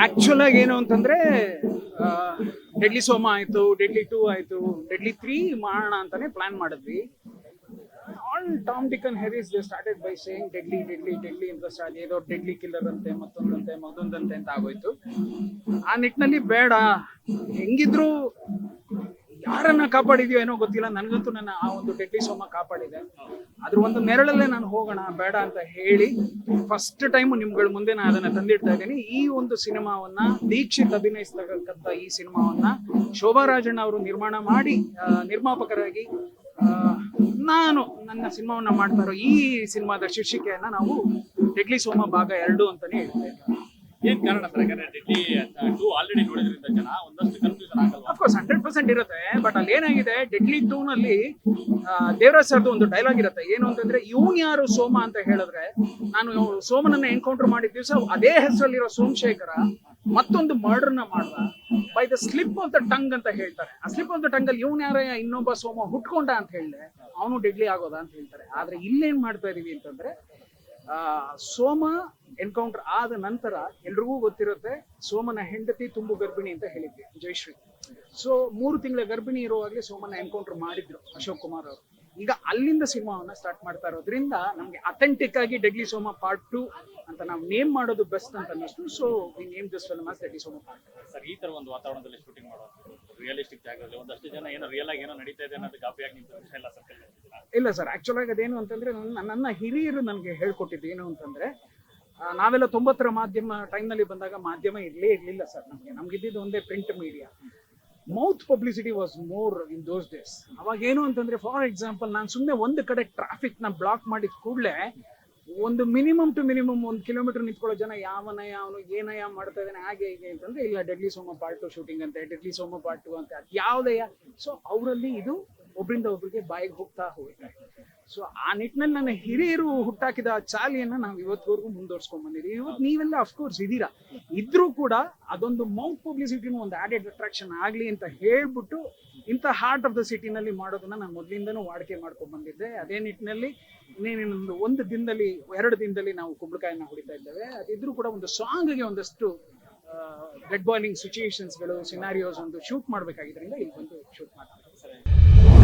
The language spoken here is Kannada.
ಆಕ್ಚುಲ್ ಆಗಿ ಏನು ಅಂತಂದ್ರೆ ಡೆಡ್ಲಿ ಸೋಮ ಆಯ್ತು, ಡೆಡ್ಲಿ 2 ಆಯ್ತು, ಡೆಡ್ಲಿ 3 ಮಾಡೋಣ ಅಂತಾನೆ ಪ್ಲಾನ್ ಮಾಡಿದ್ವಿ. All Tom Dick and Harry's they started by saying deadly deadly deadly ಅಂತ ಸ್ಟಾರ್ಟ್, ಏದೋ ಡೆಡ್ಲಿ ಕಿಲ್ಲರ್ ಅಂತೆ, ಮತ್ತೊಂದಂತೆ ಅಂತ ಆಗೋಯ್ತು. ಆ ನಿಟ್ಟಿನಲ್ಲಿ ಬೇಡ, ಹೆಂಗಿದ್ರು ಯಾರನ್ನ ಕಾಪಾಡಿದ್ಯೋ ಏನೋ ಗೊತ್ತಿಲ್ಲ, ನನಗಂತೂ ನನ್ನ ಆ ಒಂದು ಡೆಡ್ಲಿ ಸೋಮ ಕಾಪಾಡಿದೆ. ಅದ್ರ ಒಂದು ನೆರಳಲ್ಲೇ ನಾನು ಹೋಗೋಣ ಬೇಡ ಅಂತ ಹೇಳಿ ಫಸ್ಟ್ ಟೈಮ್ ನಿಮ್ಗಳ ಮುಂದೆ ನಾನು ಅದನ್ನ ತಂದಿಡ್ತಾ ಇದ್ದೀನಿ. ಈ ಒಂದು ಸಿನಿಮಾವನ್ನ ದೀಕ್ಷಿತ್ ಅಭಿನಯಿಸ್ತಕ್ಕಂಥ ಈ ಸಿನಿಮಾವನ್ನ ಶೋಭಾ ರಾಜಣ್ಣ ಅವರು ನಿರ್ಮಾಣ ಮಾಡಿ ನಿರ್ಮಾಪಕರಾಗಿ ನಾನು ನನ್ನ ಸಿನಿಮಾವನ್ನ ಮಾಡ್ತಾ ಇರೋ ಈ ಸಿನಿಮಾದ ಶೀರ್ಷಿಕೆಯನ್ನ ನಾವು ಡೆಡ್ಲಿ ಸೋಮ ಭಾಗ 2 ಅಂತಾನೆ ಹೇಳ್ತಾ ಇದ್ದೀವಿ. ಏನ್ ಕಾರಣ ಸರ್? ಯಾಕಂದ್ರೆ ಡೆಡ್ಲಿ 2 ಆಲ್ರೆಡಿ ನೋಡಿದ್ರಿಂದ ಜನ ಒಂದಷ್ಟು ಕನ್ಫ್ಯೂಷನ್ ಆಗಲ್ವಾ? ಅಫ್ಕೋರ್ಸ್ 100% ಇರುತ್ತೆ. ಬಟ್ ಅಲ್ಲಿ ಏನಾಗಿದೆ, ಡೆಡ್ಲಿ 2 ನಲ್ಲಿ ದೇವರಾಜ್ ಸರ್ದು ಒಂದು ಡೈಲಾಗ್ ಇರುತ್ತೆ. ಏನು ಅಂತಂದ್ರೆ, ಇವನ್ ಯಾರು ಸೋಮ ಅಂತ ಹೇಳಿದ್ರೆ, ನಾನು ಸೋಮನನ್ನ ಎನ್ಕೌಂಟರ್ ಮಾಡಿದ ದಿವಸ ಅದೇ ಹೆಸರಲ್ಲಿರೋ ಸೋಮಶೇಖರ ಮತ್ತೊಂದು ಮರ್ಡರ್ನ ಮಾಡ್ದ by the slip of the tongue ಅಂತ ಹೇಳ್ತಾರೆ. ಆ ಸ್ಲಿಪ್ ಆಫ್ ದ ಟಂಗ್ ಅಲ್ಲಿ ಇವನ್ ಯಾರ ಇನ್ನೊಬ್ಬ ಸೋಮ ಹುಟ್ಕೊಂಡ ಅಂತ ಹೇಳಿದ್ರೆ ಅವನು ಡೆಡ್ಲಿ ಆಗೋದ ಅಂತ ಹೇಳ್ತಾರೆ. ಆದ್ರೆ ಇಲ್ಲೇನ್ ಮಾಡ್ತಾ ಇದೀವಿ ಅಂತಂದ್ರೆ, ಸೋಮ ಎನ್ಕೌಂಟರ್ ಆದ ನಂತರ ಎಲ್ರಿಗೂ ಗೊತ್ತಿರುತ್ತೆ, ಸೋಮನ ಹೆಂಡತಿ ತುಂಬು ಗರ್ಭಿಣಿ ಅಂತ ಹೇಳಿದ್ವಿ, ಜಯಶ್ರೀ. ಸೊ 3 ತಿಂಗಳ ಗರ್ಭಿಣಿ ಇರುವಾಗಲೇ ಸೋಮನ ಎನ್ಕೌಂಟರ್ ಮಾಡಿದ್ರು ಅಶೋಕ್ ಕುಮಾರ್ ಅವರು. ಈಗ ಅಲ್ಲಿಂದ ಸಿನಿಮಾವನ್ನ ಸ್ಟಾರ್ಟ್ ಮಾಡ್ತಾ ಇರೋದ್ರಿಂದ ನಮ್ಗೆ ಅಥೆಂಟಿಕ್ ಆಗಿ ಡೆಡ್ಲಿ ಸೋಮ ಪಾರ್ಟ್ 2 ಅಂತ ನಾವು ನೇಮ್ ಮಾಡೋದು ಬೆಸ್ಟ್ ಅಂತ ಅನ್ನಿಸ್ತು. So we name this film as deadly Soma part 2. Sir, ಈ ತರ ಒಂದು ವಾತಾವರಣದಲ್ಲಿ ಶೂಟಿಂಗ್ ಮಾಡೋದು, ರಿಯಲಿಸ್ಟಿಕ್ ಜಾಗದಲ್ಲಿ ಒಂದಷ್ಟು ಜನ ಏನೋ ರಿಯಲ್ ಆಗಿ ಏನೋ ನಡೀತಾ ಇದೆ ಅನ್ನೋದು ಗಾಪಿಯಾಗಿ ನಿಂತಿಲ್ಲ ಸರ್? ಇಲ್ಲ ಸರ್, ಆಕ್ಚುಲ್ ಆಗಿ ಅದೇನು ಅಂತಂದ್ರೆ, ನನ್ನ ಹಿರಿಯರು ನನಗೆ ಹೇಳ್ಕೊಟ್ಟಿದ್ದು ಏನು ಅಂತಂದ್ರೆ, ನಾವೆಲ್ಲ 90ರ ಮಾಧ್ಯಮ ಟೈಮ್ನಲ್ಲಿ ಬಂದಾಗ ಮಾಧ್ಯಮ ಇರಲಿಲ್ಲ ಸರ್. ನಮ್ಗಿದ್ದು ಒಂದೇ print media. Mouth publicity was more in those days. ಅವಾಗ ಏನು ಅಂತಂದ್ರೆ, ಫಾರ್ ಎಕ್ಸಾಂಪಲ್, ನಾನು ಸುಮ್ಮನೆ ಒಂದು ಕಡೆ ಟ್ರಾಫಿಕ್ ನ ಬ್ಲಾಕ್ ಮಾಡಿದ ಕೂಡಲೇ ಒಂದು ಮಿನಿಮಮ್ ಟು ಮಿನಿಮಮ್ 1 ಕಿಲೋಮೀಟರ್ ನಿಂತ್ಕೊಳ್ಳೋ ಜನ ಅವನು ಏನಯ್ಯ ಮಾಡ್ತಾ ಇದ್ದಾನೆ ಹಾಗೆ ಹೀಗೆ ಅಂತಂದ್ರೆ, ಇಲ್ಲ ಡೆಡ್ಲಿ ಸೋಮ ಪಾರ್ಟ್ 2 ಶೂಟಿಂಗ್ ಅಂತೆ, ಡೆಡ್ಲಿ ಸೋಮ ಪಾರ್ಟ್ 2 ಅಂತ ಯಾವುದಯ್ಯ. ಸೊ ಅವರಲ್ಲಿ ಇದು ಒಬ್ಬರಿಂದ ಒಬ್ಬರಿಗೆ ಬಾಯಿಗೆ ಹೋಗ್ತಾ ಹೋಗುತ್ತೆ. ಸೊ ಆ ನಿಟ್ಟಿನಲ್ಲಿ ನನ್ನ ಹಿರಿಯರು ಹುಟ್ಟಾಕಿದ ಚಾಲಿಯನ್ನ ನಾವು ಇವತ್ತುವರೆಗೂ ಮುಂದುವರ್ಸ್ಕೊಂಡ್ ಬಂದಿದ್ದೀವಿ. ಇವತ್ತು ನೀವೆಲ್ಲ ಅಫ್ಕೋರ್ಸ್ ಇದ್ದೀರಾ, ಇದ್ರೂ ಕೂಡ ಅದೊಂದು ಮೌತ್ ಪಬ್ಲಿಸಿಟಿನೂ ಒಂದು ಆಡೆಡ್ ಅಟ್ರಾಕ್ಷನ್ ಆಗ್ಲಿ ಅಂತ ಹೇಳ್ಬಿಟ್ಟು ಇಂಥ ಹಾರ್ಟ್ ಆಫ್ ದ ಸಿಟಿನಲ್ಲಿ ಮಾಡೋದನ್ನ ನಾನು ಮೊದಲಿಂದನೂ ವಾಡಿಕೆ ಮಾಡ್ಕೊಂಡ್ ಬಂದಿದ್ದೆ. ಅದೇ ನಿಟ್ಟಿನಲ್ಲಿ ಇನ್ನೇನೊಂದು 1 ದಿನದಲ್ಲಿ 2 ದಿನದಲ್ಲಿ ನಾವು ಕುಂಬಳಕಾಯಿನ ಹೊಡಿತಾ ಇದ್ದೇವೆ. ಅದಿದ್ರೂ ಕೂಡ ಒಂದು ಸಾಂಗ್ಗೆ ಒಂದಷ್ಟು ಡೆಡ್ ಬಾಯ್ಲಿಂಗ್ ಸಿಚುಯೇಷನ್ಸ್ಗಳು, ಸಿನಾರಿಯೋಸ್ ಒಂದು ಶೂಟ್ ಮಾಡ್ಬೇಕಾಗಿದ್ರಿಂದ ಇಲ್ಲಿ ಬಂದು ಶೂಟ್ ಮಾಡ್ತಾರೆ.